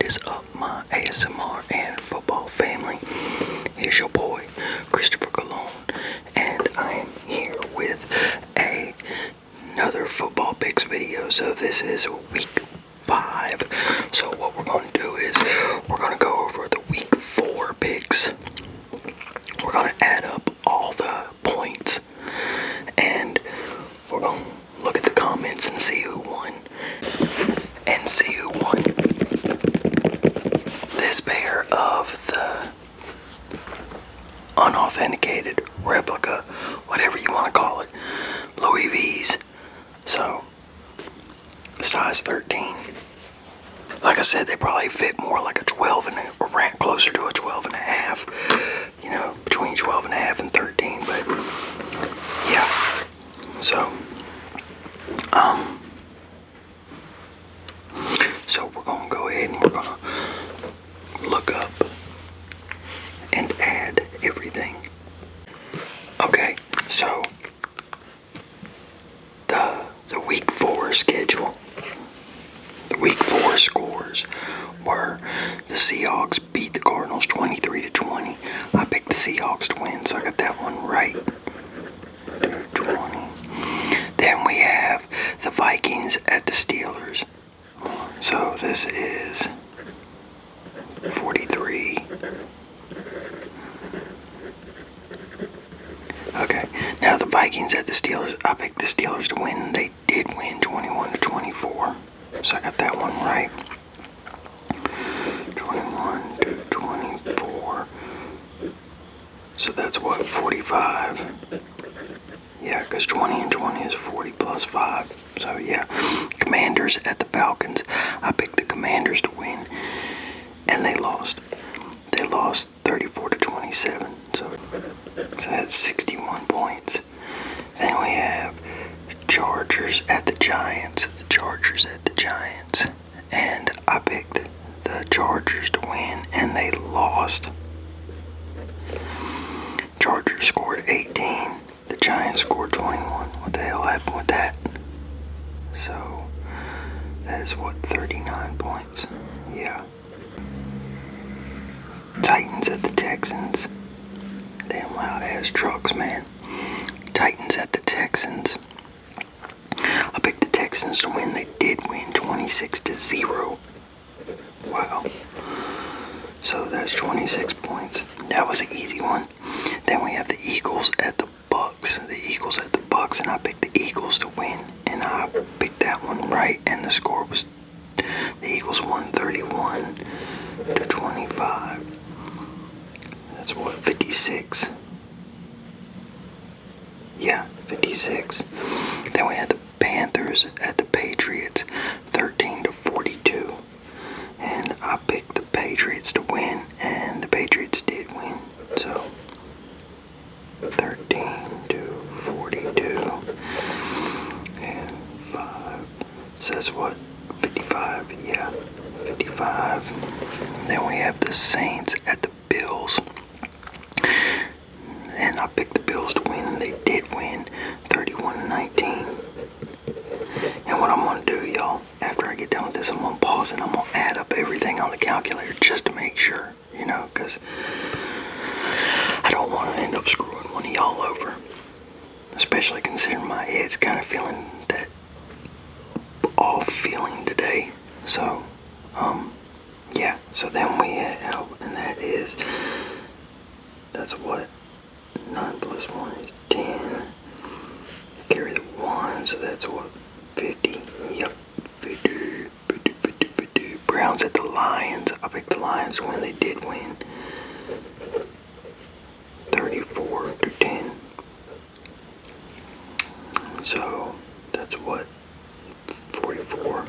is up, my ASMR and football family? Here's your boy, Christopher Colon, and I am here with another football picks video. So this is week 5. So what we're going to do is we're going to go over the week 4 picks. We're going to add up all the points, and we're going to look at the comments and see who won. This pair of the unauthenticated replica, whatever you want to call it, Louis V's. So, size 13. Like I said, they probably fit more like a 12 and or rank closer to a 12 and a half. You know, between 12 and a half and 13. But yeah. So we're gonna go ahead and we're gonna look up and add everything. Okay, so the week 4 schedule, the week 4 scores were the Seahawks beat the Cardinals 23-20. I picked the Seahawks to win, so I got that one right. 20. Then we have the Vikings at the Steelers. So this is 43. Okay, now the Vikings at the Steelers, I picked the Steelers to win. They did win 21-24. So I got that one right. 21-24. So that's what, 45? Yeah, because 20 and 20 is 40 plus 5. So yeah. Commanders at the Falcons. I picked the Commanders to win, and they lost. They lost 34-27. So that's 61 points. Then we have Chargers at the Giants. The Chargers at the Giants. And I picked the Chargers to win, and they lost. Chargers scored 18. The Giants scored 21. What the hell happened with that? So, that is what, 39 points? Yeah. Titans at the Texans. Damn loud ass trucks, man. Titans at the Texans. I picked the Texans to win. They did win 26-0. Wow. So that's 26 points. That was an easy one. Then we have the Eagles at the Bucks. The Eagles at the Bucks, and I picked the Eagles to win, and I picked that one right, and the score was the Eagles won 31-25. That's what, 56? Yeah, 56. Then we had the Panthers at the Patriots, 13-42, and I picked the Patriots to win, and the Patriots did win. So 13-42 and 5. So that's what, 55? Yeah, 55. Then we have the Saints at the Bills, and I picked the Bills to win, and they did win 31-19. And what I'm gonna do, y'all, after I get done with this, I'm gonna pause and I'm gonna add up everything on the calculator just to make sure, you know, because I don't want to end up screwing one of y'all over, especially considering my head's kind of feeling that off feeling today. So, yeah, so then we have, and that's what, 9 plus 1 is 10, carry the 1, so that's what, 50, yep, 50. Browns at the Lions. I picked the Lions when they did win, 34-10. So that's what, 44.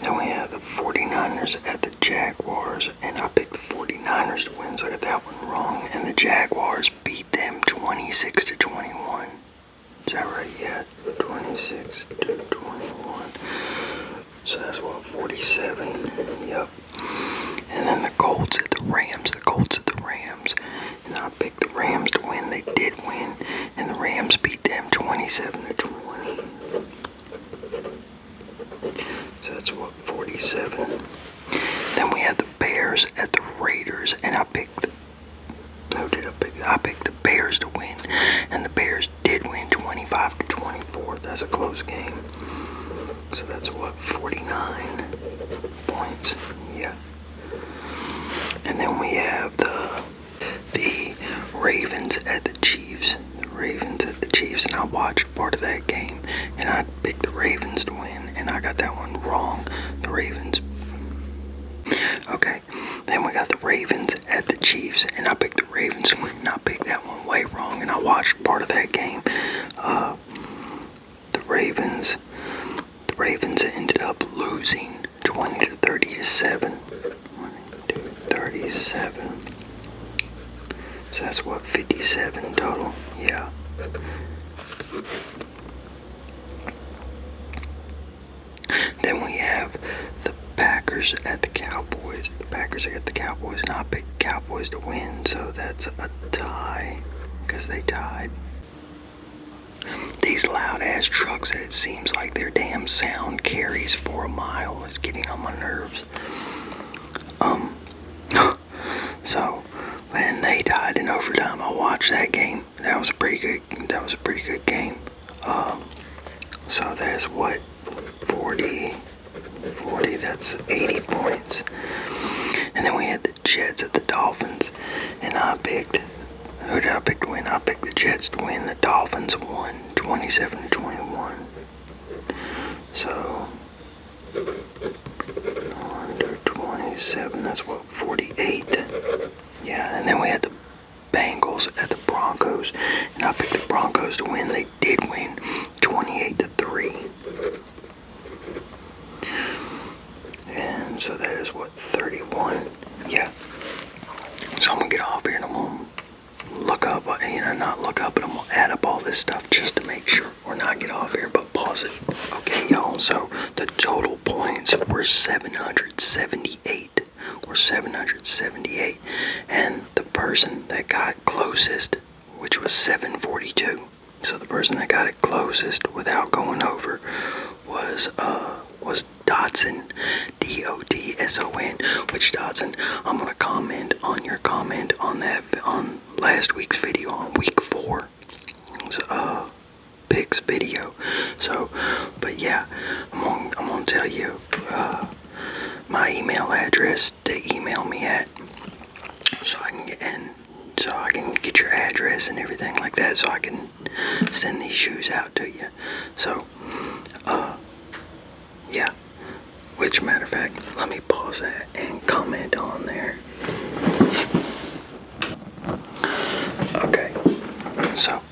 Then we have the 49ers at the Jaguars, and I picked the 49ers to win, so I got that one wrong, and the Jaguars beat them 26-21. Is that right? Yeah, 26-21. So that's what, 47. Yep. And then the Colts at the Rams. And I picked the Rams to win. They did win, and the Rams beat them 27-20. So that's what, 47. 25-24. That's a close game. So that's what, 49 points. Yeah. And then we have the Ravens at the Chiefs. The Ravens at the Chiefs, and I watched part of that game, and I picked the Ravens to win, and I got that one wrong. The Ravens. Okay. Then we got the Ravens at the Chiefs, and I picked the Ravens to win, and I picked that one way wrong, and I watched part of that game. The Ravens ended up losing 20-37. 37. So that's what, 57 total? Yeah. Then we have the Packers at the Cowboys. The Packers are at the Cowboys, and I picked Cowboys to win, so that's a tie, because they tied. These loud-ass trucks that it seems like their damn sound carries for a mile is getting on my nerves. So when they tied in overtime, I watched that game. That was a pretty good game. So that's what, 40, that's 80 points. And then we had the Jets at the Dolphins, and who did I pick to win? I picked the Jets to win. The Dolphins won 27-21. So under 27, that's what, 48. Yeah, and then we had the Bengals at the Broncos, and I picked the Broncos to win. They did win 28-3. And so that is what, 31. Yeah. So I'm gonna get off here and I'm gonna look up, not look up, but I'm gonna add up all this stuff just to make sure, or not get off here, but pause it. Okay, y'all, so the total points were 778. And the person that got closest, which was 742. So the person that got it closest without going over was Dotson, Dotson. Which, Dotson, I'm gonna comment on your comment on that on last week's video on week 4. Picks video. So, but yeah, I'm gonna tell you my email address to email me at, so I can get your address and everything like that, so I can send these shoes out to you. So, yeah. Which, matter of fact, let me pause that and comment on there. Okay, so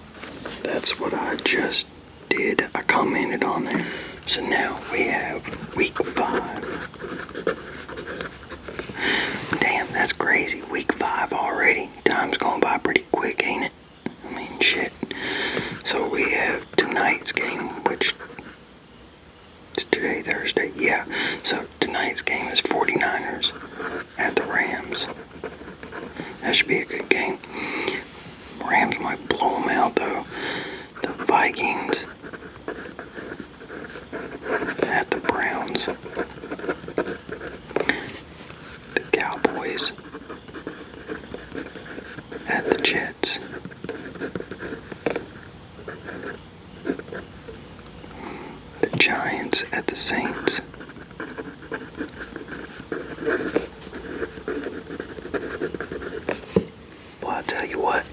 that's what I just did. I commented on there. So now we have week 5. Damn, that's crazy. Week 5 already. Time's going by pretty quick, ain't it? I mean, shit. So we have tonight's game, which is today, Thursday. Yeah. So tonight's game is 49ers at the Rams. That should be a good game. Rams might blow them out, though. The Vikings at the Browns. The Cowboys at the Jets. The Giants at the Saints. Well, I tell you what,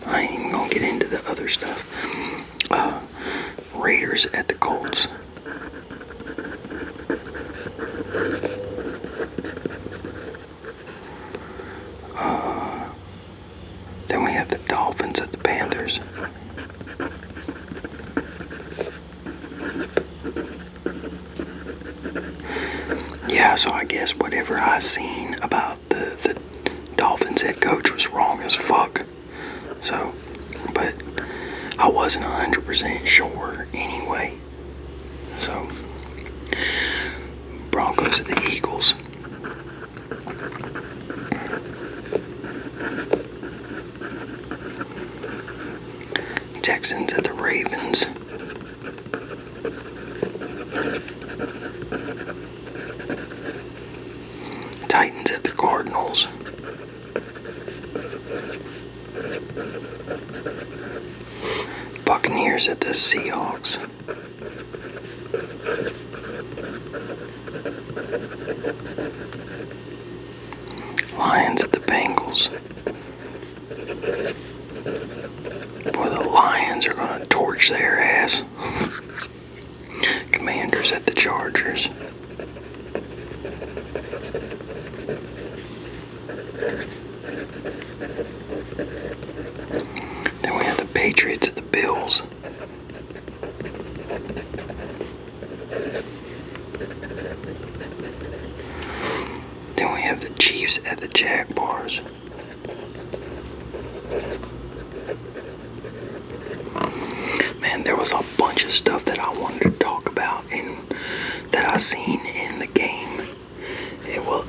I ain't even gonna get into the other stuff. Raiders at the Colts. Then we have the Dolphins at the Panthers. Yeah, so I guess whatever I seen about the Dolphins head coach was wrong as fuck. So, but I wasn't 100% sure anyway. So, Broncos at the Eagles. Texans at the Ravens. Titans at the Cardinals. Buccaneers at the Seahawks. Lions at the Bengals. Boy, the Lions are going to torch their ass. Commanders at the Chargers. Then we have the Patriots at the Bills. Then we have the Chiefs at the Jaguars. Man, there was a bunch of stuff that I wanted to talk about and that I seen in the game.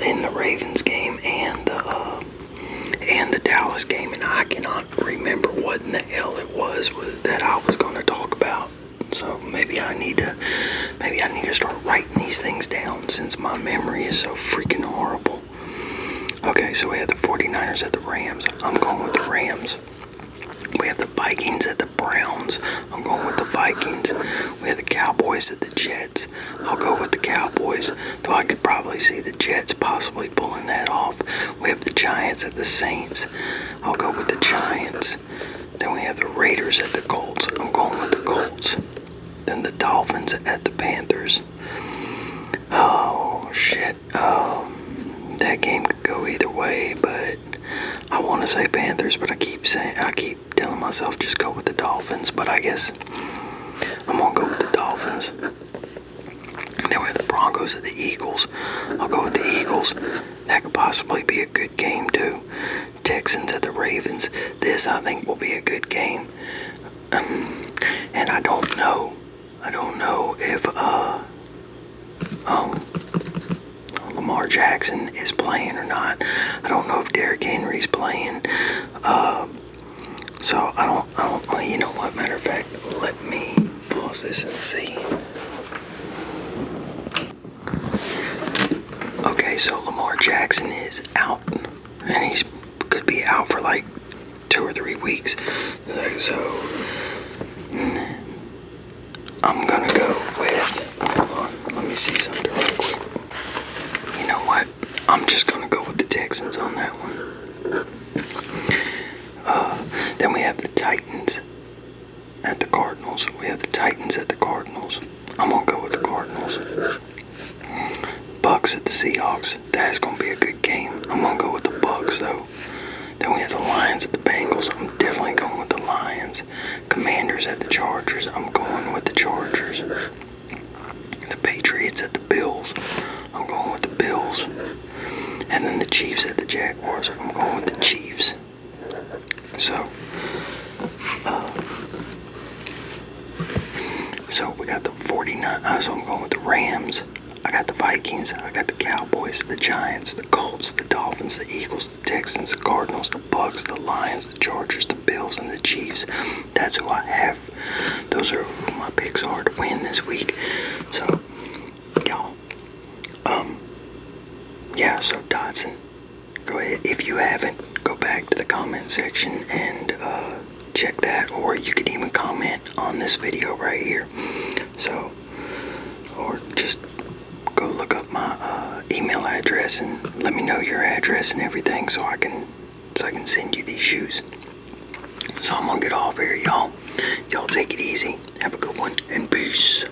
In the Ravens game and the Dallas game, and I cannot remember what in the hell it was that I was going to talk about. So maybe I need to start writing these things down since my memory is so freaking horrible. Okay, so we have the 49ers at the Rams. I'm going with the Rams. We have the Vikings at the Browns. I'm going with the Vikings. We have the Cowboys at the Jets. I'll go with the Cowboys, though I could probably see the Jets possibly pulling that off. We have the Giants at the Saints. I'll go with the Giants. Then we have the Raiders at the Colts. I'm going with the Colts. Then the Dolphins at the Panthers. Oh, shit. That game could go either way, but I want to say Panthers, but I keep telling myself just go with the Dolphins, but I guess I'm going to go with the Dolphins. Then we have the Broncos at the Eagles. I'll go with the Eagles. That could possibly be a good game, too. Texans at the Ravens. This, I think, will be a good game. And I don't know if Lamar Jackson is playing or not. I don't know if Derrick Henry's playing. So I don't, you know what, matter of fact, let me pause this and see. Okay, so Lamar Jackson is out, and he's could be out for like 2 or 3 weeks. So I'm gonna go with, hold on, let me see something real quick. You know what? I'm just gonna go with the Texans on that one. Then we have the Titans at the Cardinals. We have the Titans at the Cardinals. I'm gonna go with the Cardinals. Bucks at the Seahawks. That's gonna be a good game. I'm gonna go with the Bucks though. Then we have the Lions at the Bengals. I'm definitely going with the Lions. Commanders at the Chargers. I'm going with the Chargers. The Patriots at the Bills. I'm going with the Bills. And then the Chiefs at the Jaguars. I'm going with the Chiefs. So we got the 49. So I'm going with the Rams. I got the Vikings. I got the Cowboys, the Giants, the Colts, the Dolphins, the Eagles, the Texans, the Cardinals, the Bucks, the Lions, the Chargers, the Bills, and the Chiefs. That's who I have. Those are who my picks are to win this week. So, y'all. Yeah, so Dotson, go ahead. If you haven't, go back to the comment section and check that, or you could even comment on this video right here. So, or just go look up my email address and let me know your address and everything so I can send you these shoes. So I'm gonna get off here, y'all. Y'all take it easy. Have a good one and peace.